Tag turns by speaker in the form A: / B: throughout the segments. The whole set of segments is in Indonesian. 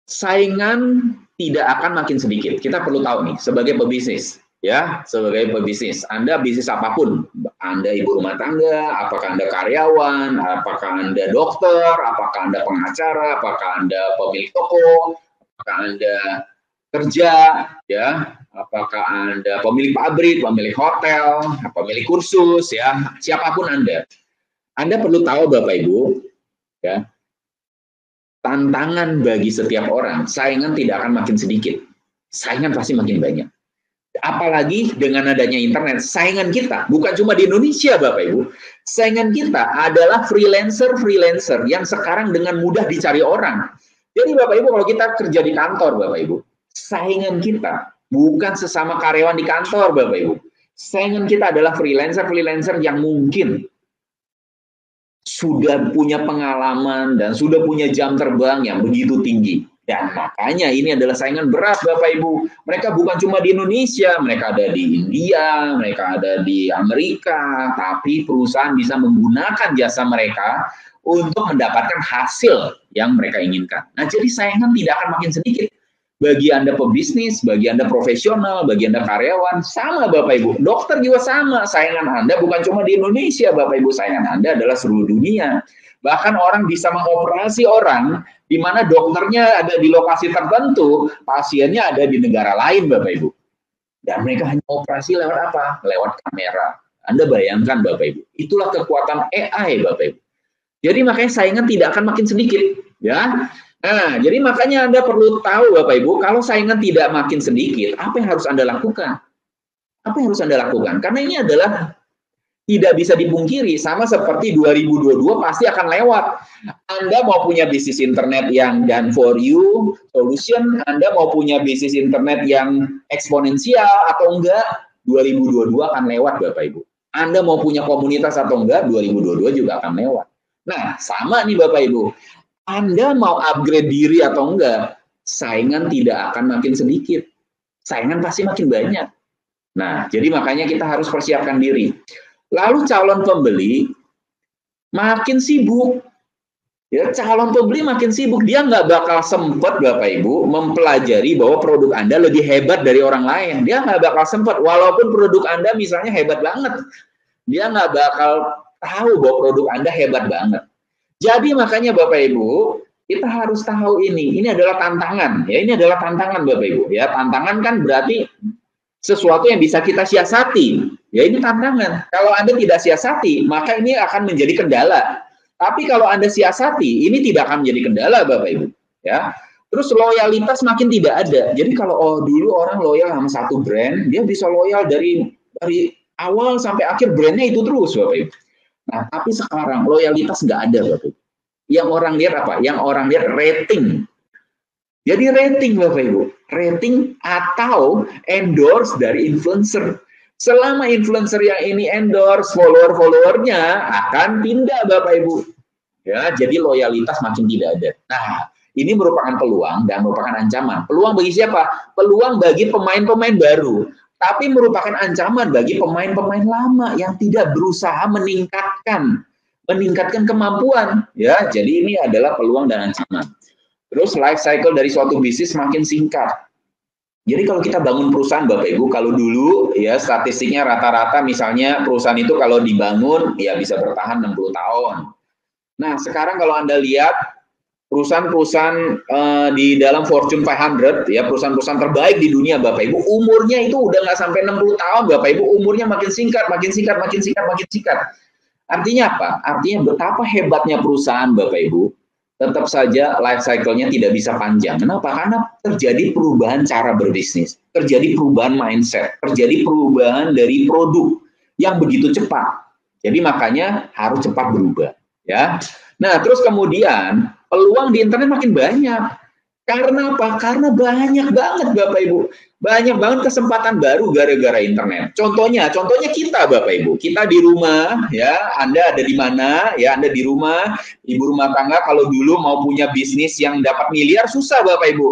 A: saingan tidak akan makin sedikit. Kita perlu tahu nih, sebagai pebisnis, ya, sebagai pebisnis, Anda bisnis apapun, Anda ibu rumah tangga, apakah Anda karyawan, apakah Anda dokter, apakah Anda pengacara, apakah Anda pemilik toko, apakah Anda kerja, ya, apakah Anda pemilik pabrik, pemilik hotel, pemilik kursus, ya, siapapun Anda perlu tahu Bapak Ibu, ya, tantangan bagi setiap orang, saingan tidak akan makin sedikit, saingan pasti makin banyak. Apalagi dengan adanya internet, saingan kita bukan cuma di Indonesia Bapak Ibu, saingan kita adalah freelancer yang sekarang dengan mudah dicari orang. Jadi Bapak Ibu, kalau kita kerja di kantor Bapak Ibu, saingan kita bukan sesama karyawan di kantor Bapak Ibu, saingan kita adalah freelancer yang mungkin sudah punya pengalaman dan sudah punya jam terbang yang begitu tinggi. Dan makanya ini adalah saingan berat Bapak Ibu. Mereka bukan cuma di Indonesia, mereka ada di India, mereka ada di Amerika, tapi perusahaan bisa menggunakan jasa mereka untuk mendapatkan hasil yang mereka inginkan. Nah, jadi saingan tidak akan makin sedikit. Bagi Anda pebisnis, bagi Anda profesional, bagi Anda karyawan, sama Bapak Ibu. Dokter juga sama, saingan Anda bukan cuma di Indonesia Bapak Ibu, saingan Anda adalah seluruh dunia. Bahkan orang bisa mengoperasi orang, di mana dokternya ada di lokasi tertentu, pasiennya ada di negara lain Bapak Ibu. Dan mereka hanya operasi lewat apa? Lewat kamera. Anda bayangkan Bapak Ibu, itulah kekuatan AI Bapak Ibu. Jadi makanya saingan tidak akan makin sedikit, ya. Nah, jadi makanya Anda perlu tahu Bapak Ibu, kalau saingan tidak makin sedikit, apa yang harus Anda lakukan? Apa yang harus Anda lakukan? Karena ini adalah tidak bisa dipungkiri, sama seperti 2022 pasti akan lewat. Anda mau punya bisnis internet yang done for you solution, Anda mau punya bisnis internet yang eksponensial atau enggak, 2022 akan lewat Bapak Ibu. Anda mau punya komunitas atau enggak, 2022 juga akan lewat. Nah, sama nih Bapak Ibu. Anda mau upgrade diri atau enggak, saingan tidak akan makin sedikit. Saingan pasti makin banyak. Nah, jadi makanya kita harus persiapkan diri. Lalu calon pembeli makin sibuk. Ya, calon pembeli makin sibuk. Dia nggak bakal sempat, Bapak Ibu, mempelajari bahwa produk Anda lebih hebat dari orang lain. Dia nggak bakal sempat, walaupun produk Anda misalnya hebat banget. Dia nggak bakal tahu bahwa produk Anda hebat banget. Jadi makanya Bapak Ibu, kita harus tahu ini. Ini adalah tantangan. Ya, ini adalah tantangan Bapak Ibu. Ya, tantangan kan berarti sesuatu yang bisa kita siasati. Ya, ini tantangan. Kalau Anda tidak siasati, maka ini akan menjadi kendala. Tapi kalau Anda siasati, ini tidak akan menjadi kendala Bapak Ibu. Ya. Terus loyalitas makin tidak ada. Jadi kalau dulu orang loyal sama satu brand, dia bisa loyal dari awal sampai akhir brandnya itu terus Bapak Ibu. Nah, tapi sekarang loyalitas nggak ada Bapak Ibu. Yang orang lihat apa? Yang orang lihat rating. Jadi rating Bapak Ibu. Rating atau endorse dari influencer. Selama influencer yang ini endorse, follower-followernya akan pindah Bapak Ibu. Ya, jadi loyalitas makin tidak ada. Nah, ini merupakan peluang dan merupakan ancaman. Peluang bagi siapa? Peluang bagi pemain-pemain baru. Tapi merupakan ancaman bagi pemain-pemain lama yang tidak berusaha meningkatkan kemampuan, ya. Jadi ini adalah peluang dan ancaman. Terus life cycle dari suatu bisnis makin singkat. Jadi kalau kita bangun perusahaan Bapak Ibu, kalau dulu ya statistiknya rata-rata misalnya perusahaan itu kalau dibangun ya bisa bertahan 60 tahun. Nah, sekarang kalau Anda lihat perusahaan-perusahaan di dalam Fortune 500, ya, perusahaan-perusahaan terbaik di dunia Bapak Ibu, umurnya itu udah nggak sampai 60 tahun Bapak Ibu, umurnya makin singkat. Artinya apa? Artinya betapa hebatnya perusahaan Bapak Ibu, tetap saja life cycle-nya tidak bisa panjang. Kenapa? Karena terjadi perubahan cara berbisnis, terjadi perubahan mindset, terjadi perubahan dari produk yang begitu cepat. Jadi makanya harus cepat berubah, ya. Nah, terus kemudian peluang di internet makin banyak. Karena apa? Karena banyak banget Bapak Ibu. Banyak banget kesempatan baru gara-gara internet. Contohnya kita Bapak Ibu. Kita di rumah, ya. Anda ada di mana? Ya, Anda di rumah, ibu rumah tangga kalau dulu mau punya bisnis yang dapat miliar susah Bapak Ibu.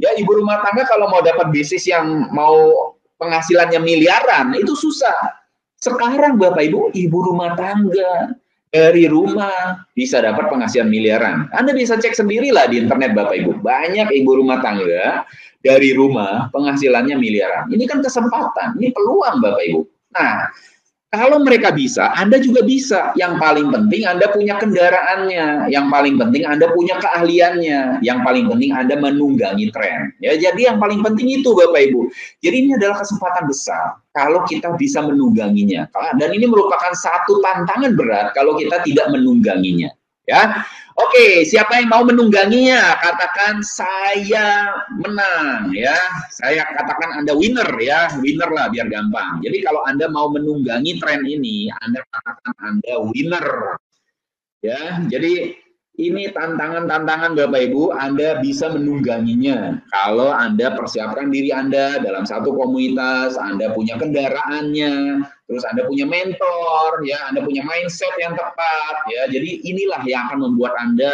A: Ya, ibu rumah tangga kalau mau dapat bisnis yang mau penghasilannya miliaran itu susah. Sekarang Bapak Ibu, ibu rumah tangga Dari rumah bisa dapat penghasilan miliaran. Anda bisa cek sendirilah di internet Bapak Ibu. Banyak ibu rumah tangga dari rumah penghasilannya miliaran. Ini kan kesempatan, ini peluang Bapak Ibu. Nah, kalau mereka bisa, Anda juga bisa. Yang paling penting Anda punya kendaraannya. Yang paling penting Anda punya keahliannya. Yang paling penting Anda menunggangi tren. Ya, jadi yang paling penting itu Bapak Ibu. Jadi ini adalah kesempatan besar kalau kita bisa menungganginya. Dan ini merupakan satu tantangan berat kalau kita tidak menungganginya. Ya, oke, siapa yang mau menungganginya? Katakan saya menang, ya. Saya katakan Anda winner, ya, winner lah biar gampang. Jadi kalau Anda mau menunggangi tren ini, Anda katakan Anda winner, ya. Jadi ini tantangan-tantangan Bapak Ibu, Anda bisa menungganginya. Kalau Anda persiapkan diri Anda dalam satu komunitas, Anda punya kendaraannya, terus Anda punya mentor, ya, Anda punya mindset yang tepat, ya. Jadi inilah yang akan membuat Anda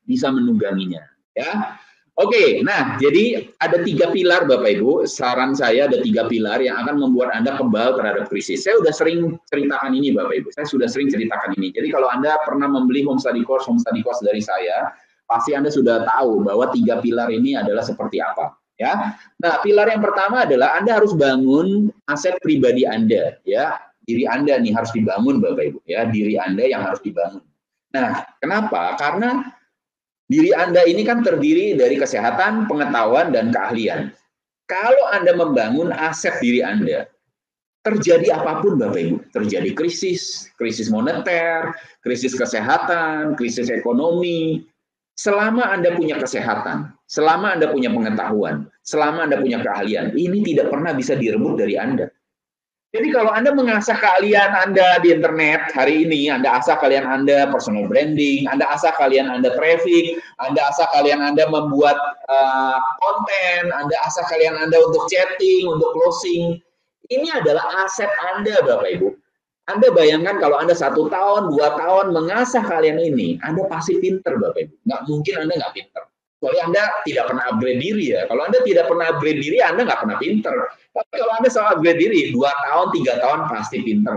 A: bisa menungganginya, ya. Oke, nah jadi ada 3 pilar Bapak Ibu. Saran saya ada 3 pilar yang akan membuat Anda kebal terhadap krisis. Saya sudah sering ceritakan ini Bapak Ibu. Saya sudah sering ceritakan ini. Jadi kalau Anda pernah membeli home study course dari saya, pasti Anda sudah tahu bahwa 3 pilar ini adalah seperti apa. Ya. Nah, pilar yang pertama adalah Anda harus bangun aset pribadi Anda. Ya, diri Anda nih harus dibangun Bapak Ibu. Ya, diri Anda yang harus dibangun. Nah, kenapa? Karena diri Anda ini kan terdiri dari kesehatan, pengetahuan, dan keahlian. Kalau Anda membangun aset diri Anda, terjadi apapun Bapak Ibu, terjadi krisis moneter, krisis kesehatan, krisis ekonomi, selama Anda punya kesehatan, selama Anda punya pengetahuan, selama Anda punya keahlian, ini tidak pernah bisa direbut dari Anda. Jadi kalau Anda mengasah keahlian Anda di internet hari ini, Anda asah kalian Anda personal branding, Anda asah kalian Anda traffic, Anda asah kalian Anda membuat konten, Anda asah kalian Anda untuk chatting, untuk closing. Ini adalah aset Anda Bapak Ibu. Anda bayangkan kalau Anda 1 tahun, 2 tahun mengasah kalian ini, Anda pasti pinter Bapak Ibu. Nggak mungkin Anda nggak pinter. Kecuali Anda tidak pernah upgrade diri ya. Kalau Anda tidak pernah upgrade diri, Anda nggak pernah pinter. Tapi kalau Anda selalu upgrade diri, 2 tahun, 3 tahun pasti pinter.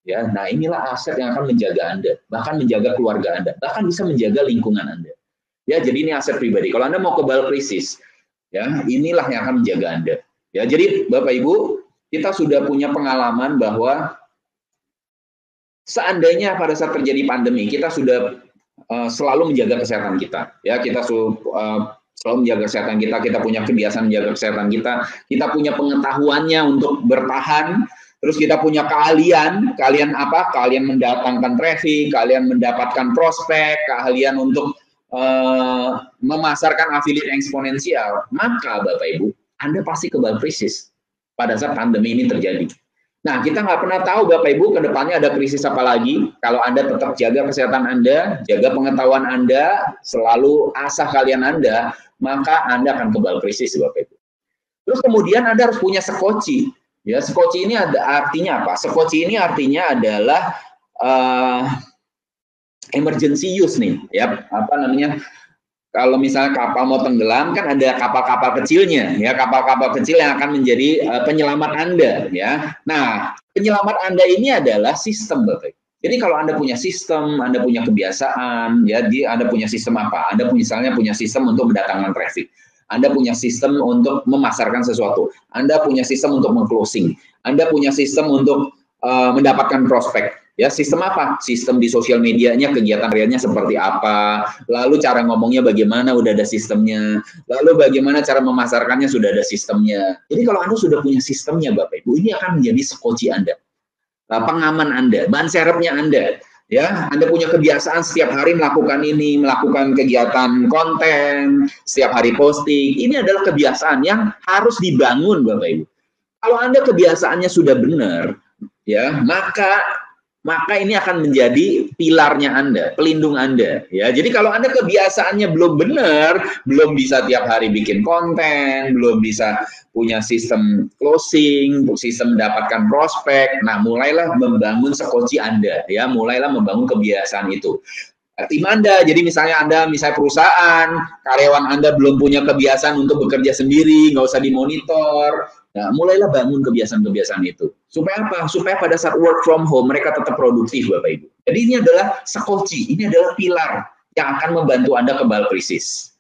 A: Ya, nah inilah aset yang akan menjaga Anda, bahkan menjaga keluarga Anda, bahkan bisa menjaga lingkungan Anda. Ya, jadi ini aset pribadi. Kalau Anda mau kebal krisis, ya inilah yang akan menjaga Anda. Ya, jadi Bapak Ibu, kita sudah punya pengalaman bahwa seandainya pada saat terjadi pandemi, kita sudah selalu menjaga kesehatan kita, ya kita selalu menjaga kesehatan kita punya kebiasaan menjaga kesehatan kita punya pengetahuannya untuk bertahan, terus kita punya keahlian apa? Keahlian mendatangkan traffic, keahlian mendapatkan prospek, keahlian untuk memasarkan affiliate eksponensial, maka Bapak Ibu, Anda pasti kebal krisis pada saat pandemi ini terjadi. Nah, kita nggak pernah tahu Bapak Ibu ke depannya ada krisis apa lagi. Kalau Anda tetap jaga kesehatan Anda, jaga pengetahuan Anda, selalu asah kalian Anda, maka Anda akan kebal krisis Bapak Ibu. Terus kemudian Anda harus punya sekoci. Ya, sekoci ini ada artinya apa? Sekoci ini artinya adalah emergency use nih, ya, apa namanya? Kalau misalnya kapal mau tenggelam, kan ada kapal-kapal kecilnya, ya, kapal-kapal kecil yang akan menjadi penyelamat Anda, ya. Nah, penyelamat Anda ini adalah sistem, Bapak. Jadi kalau Anda punya sistem, Anda punya kebiasaan, ya, Anda punya sistem apa? Anda misalnya punya sistem untuk mendatangkan traffic. Anda punya sistem untuk memasarkan sesuatu. Anda punya sistem untuk meng-closing. Anda punya sistem untuk mendapatkan prospek. Ya, sistem apa? Sistem di sosial medianya, kegiatan hariannya seperti apa, lalu cara ngomongnya bagaimana, udah ada sistemnya, lalu bagaimana cara memasarkannya, sudah ada sistemnya. Jadi kalau Anda sudah punya sistemnya Bapak Ibu, ini akan menjadi sekoci Anda, pengaman Anda, ban serepnya Anda. Ya, Anda punya kebiasaan setiap hari melakukan ini, melakukan kegiatan konten, setiap hari posting. Ini adalah kebiasaan yang harus dibangun Bapak Ibu. Kalau Anda kebiasaannya sudah benar, ya, maka ini akan menjadi pilarnya Anda, pelindung Anda, ya. Jadi kalau Anda kebiasaannya belum benar, belum bisa tiap hari bikin konten, belum bisa punya sistem closing, sistem mendapatkan prospek, nah mulailah membangun sekoci Anda, ya, mulailah membangun kebiasaan itu. Tim Anda, jadi misalnya perusahaan, karyawan Anda belum punya kebiasaan untuk bekerja sendiri, nggak usah dimonitor. Nah, mulailah bangun kebiasaan-kebiasaan itu. Supaya apa? Supaya pada saat work from home, mereka tetap produktif, Bapak Ibu. Jadi ini adalah sekoci, ini adalah pilar yang akan membantu Anda kebal krisis.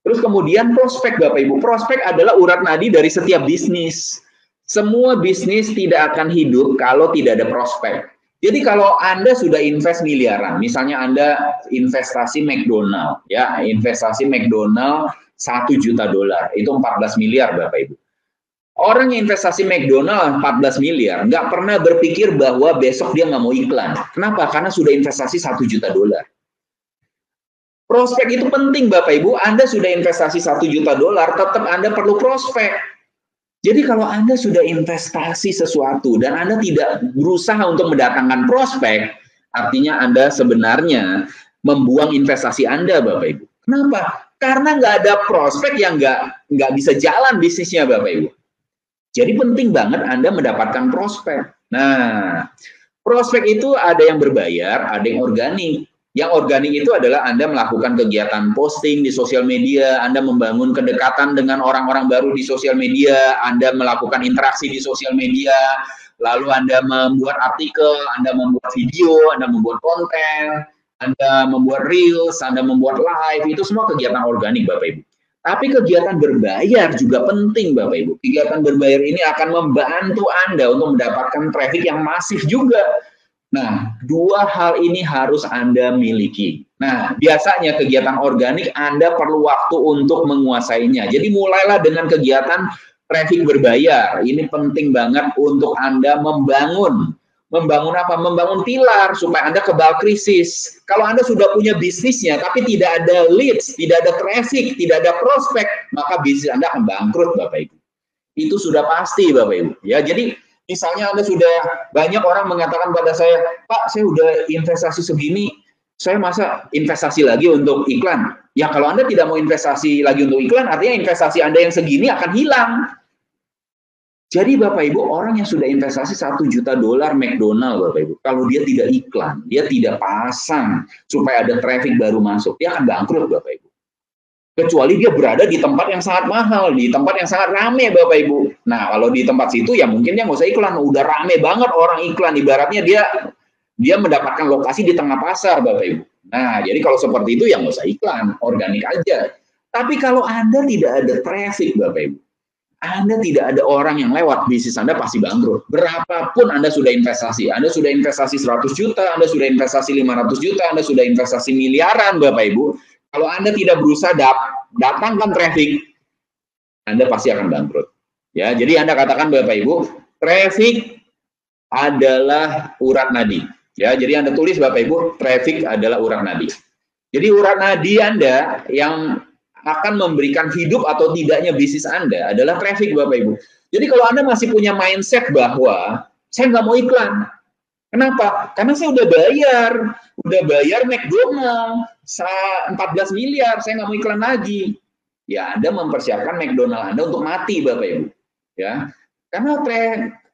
A: Terus kemudian prospek Bapak Ibu. Prospek adalah urat nadi dari setiap bisnis. Semua bisnis tidak akan hidup kalau tidak ada prospek. Jadi kalau Anda sudah invest miliaran, misalnya Anda investasi McDonald, ya, investasi McDonald 1 juta dolar, itu 14 miliar Bapak Ibu. Orang yang investasi McDonald 14 miliar, nggak pernah berpikir bahwa besok dia nggak mau iklan. Kenapa? Karena sudah investasi 1 juta dolar. Prospek itu penting Bapak Ibu, Anda sudah investasi 1 juta dolar, tetap Anda perlu prospek. Jadi kalau Anda sudah investasi sesuatu dan Anda tidak berusaha untuk mendatangkan prospek, artinya Anda sebenarnya membuang investasi Anda Bapak Ibu. Kenapa? Karena nggak ada prospek yang nggak bisa jalan bisnisnya Bapak Ibu. Jadi penting banget Anda mendapatkan prospek. Nah, prospek itu ada yang berbayar, ada yang organik. Yang organik itu adalah Anda melakukan kegiatan posting di sosial media, Anda membangun kedekatan dengan orang-orang baru di sosial media, Anda melakukan interaksi di sosial media, lalu Anda membuat artikel, Anda membuat video, Anda membuat konten, Anda membuat reels, Anda membuat live, itu semua kegiatan organik Bapak Ibu. Tapi kegiatan berbayar juga penting Bapak Ibu. Kegiatan berbayar ini akan membantu Anda untuk mendapatkan traffic yang masif juga. Nah, dua hal ini harus Anda miliki. Nah, biasanya kegiatan organik Anda perlu waktu untuk menguasainya. Jadi mulailah dengan kegiatan traffic berbayar. Ini penting banget untuk Anda membangun. Membangun apa? Membangun pilar supaya Anda kebal krisis. Kalau Anda sudah punya bisnisnya, tapi tidak ada leads, tidak ada traffic, tidak ada prospek, maka bisnis Anda akan bangkrut, Bapak Ibu. Itu sudah pasti, Bapak Ibu. Ya, jadi misalnya Anda sudah, banyak orang mengatakan pada saya, Pak, saya udah investasi segini, saya masa investasi lagi untuk iklan? Ya, kalau Anda tidak mau investasi lagi untuk iklan, artinya investasi Anda yang segini akan hilang. Jadi Bapak Ibu, orang yang sudah investasi 1 juta dolar McDonald, Bapak Ibu, kalau dia tidak iklan, dia tidak pasang supaya ada traffic baru masuk, dia akan bangkrut, Bapak Ibu. Kecuali dia berada di tempat yang sangat mahal, di tempat yang sangat rame Bapak Ibu. Nah, kalau di tempat situ ya mungkin dia nggak usah iklan, udah rame banget orang iklan, ibaratnya dia mendapatkan lokasi di tengah pasar Bapak Ibu. Nah, jadi kalau seperti itu ya nggak usah iklan, organik aja. Tapi kalau Anda tidak ada traffic Bapak Ibu, Anda tidak ada orang yang lewat, bisnis Anda pasti bangkrut. Berapapun Anda sudah investasi 100 juta, Anda sudah investasi 500 juta, Anda sudah investasi miliaran Bapak Ibu, kalau Anda tidak berusaha datangkan traffic, Anda pasti akan bangkrut. Ya, jadi Anda katakan Bapak Ibu, traffic adalah urat nadi. Ya, jadi Anda tulis Bapak Ibu, traffic adalah urat nadi. Jadi urat nadi Anda yang akan memberikan hidup atau tidaknya bisnis Anda adalah traffic Bapak Ibu. Jadi kalau Anda masih punya mindset bahwa saya nggak mau iklan. Kenapa? Karena saya udah bayar McDonald 14 miliar, saya nggak mau iklan lagi. Ya, Anda mempersiapkan McDonald Anda untuk mati Bapak Ibu. Ya, karena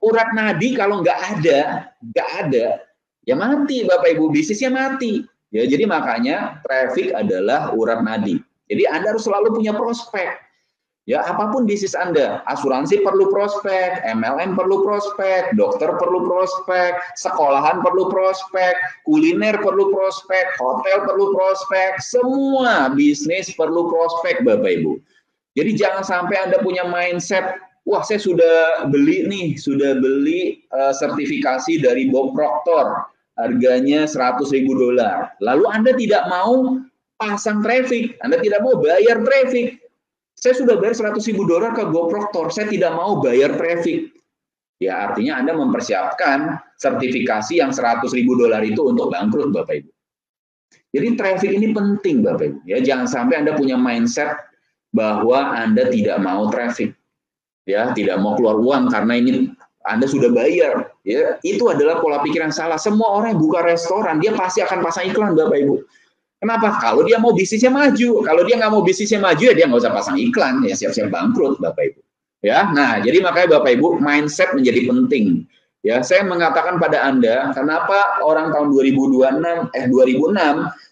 A: urat nadi kalau nggak ada, ya mati Bapak Ibu, bisnisnya mati. Ya, jadi makanya traffic adalah urat nadi. Jadi Anda harus selalu punya prospek. Ya, apapun bisnis Anda, asuransi perlu prospek, MLM perlu prospek, dokter perlu prospek, sekolahan perlu prospek, kuliner perlu prospek, hotel perlu prospek, semua bisnis perlu prospek Bapak Ibu. Jadi jangan sampai Anda punya mindset, wah saya sudah beli sertifikasi dari Bob Proctor, harganya 100.000 dolar. Lalu Anda tidak mau pasang traffic, Anda tidak mau bayar traffic. Saya sudah bayar 100.000 dolar ke Bob Proctor, saya tidak mau bayar traffic. Ya artinya Anda mempersiapkan sertifikasi yang 100.000 dolar itu untuk bangkrut Bapak Ibu. Jadi traffic ini penting Bapak Ibu. Ya, jangan sampai Anda punya mindset bahwa Anda tidak mau traffic. Ya, tidak mau keluar uang karena ini Anda sudah bayar. Ya, itu adalah pola pikir yang salah. Semua orang yang buka restoran, dia pasti akan pasang iklan Bapak Ibu. Kenapa? Kalau dia mau bisnisnya maju. Kalau dia nggak mau bisnisnya maju, ya dia nggak usah pasang iklan. Ya siap-siap bangkrut, Bapak Ibu. Ya, nah jadi makanya Bapak Ibu, mindset menjadi penting. Ya, saya mengatakan pada Anda, kenapa orang tahun 2006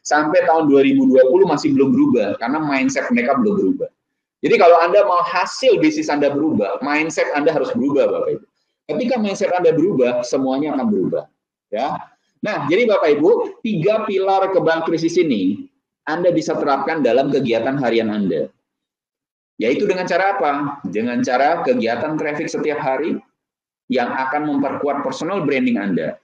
A: sampai tahun 2020 masih belum berubah? Karena mindset mereka belum berubah. Jadi kalau Anda mau hasil bisnis Anda berubah, mindset Anda harus berubah, Bapak Ibu. Ketika mindset Anda berubah, semuanya akan berubah. Ya. Nah, jadi Bapak Ibu, 3 pilar kebal krisis ini Anda bisa terapkan dalam kegiatan harian Anda. Yaitu dengan cara apa? Dengan cara kegiatan traffic setiap hari yang akan memperkuat personal branding Anda.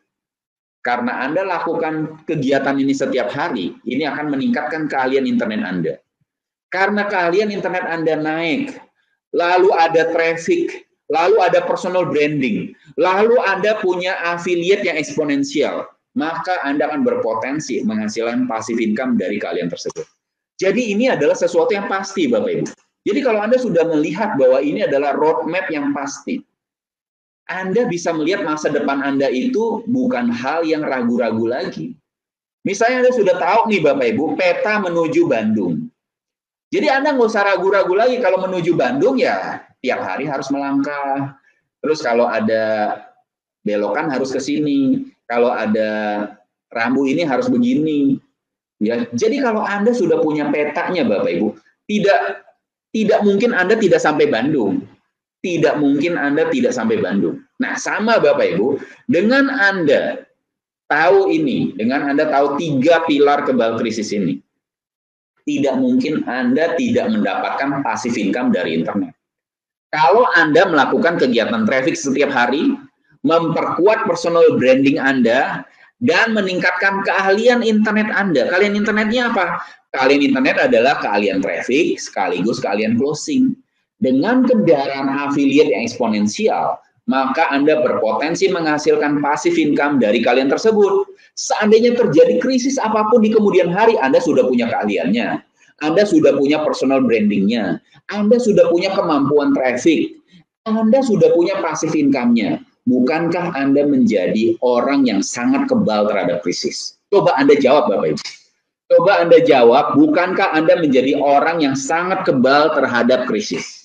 A: Karena Anda lakukan kegiatan ini setiap hari, ini akan meningkatkan keahlian internet Anda. Karena keahlian internet Anda naik, lalu ada traffic, lalu ada personal branding, lalu Anda punya affiliate yang eksponensial, maka Anda akan berpotensi menghasilkan passive income dari keahlian tersebut. Jadi ini adalah sesuatu yang pasti, Bapak Ibu. Jadi kalau Anda sudah melihat bahwa ini adalah roadmap yang pasti, Anda bisa melihat masa depan Anda itu bukan hal yang ragu-ragu lagi. Misalnya Anda sudah tahu nih Bapak Ibu, peta menuju Bandung. Jadi Anda nggak usah ragu-ragu lagi kalau menuju Bandung ya tiap hari harus melangkah. Terus kalau ada belokan harus ke sini, kalau ada rambu ini harus begini. Ya, jadi kalau Anda sudah punya petanya Bapak Ibu, tidak mungkin Anda tidak sampai Bandung. Tidak mungkin Anda tidak sampai Bandung. Nah, sama Bapak Ibu, dengan Anda tahu ini, dengan Anda tahu 3 pilar kebal krisis ini, tidak mungkin Anda tidak mendapatkan passive income dari internet. Kalau Anda melakukan kegiatan traffic setiap hari, memperkuat personal branding Anda, dan meningkatkan keahlian internet Anda. Keahlian internetnya apa? Keahlian internet adalah keahlian traffic sekaligus keahlian closing. Dengan kendaraan affiliate yang eksponensial, maka Anda berpotensi menghasilkan passive income dari keahlian tersebut. Seandainya terjadi krisis apapun di kemudian hari, Anda sudah punya keahliannya. Anda sudah punya personal brandingnya. Anda sudah punya kemampuan traffic. Anda sudah punya passive income-nya. Bukankah Anda menjadi orang yang sangat kebal terhadap krisis? Coba Anda jawab, Bapak Ibu. Coba Anda jawab, bukankah Anda menjadi orang yang sangat kebal terhadap krisis?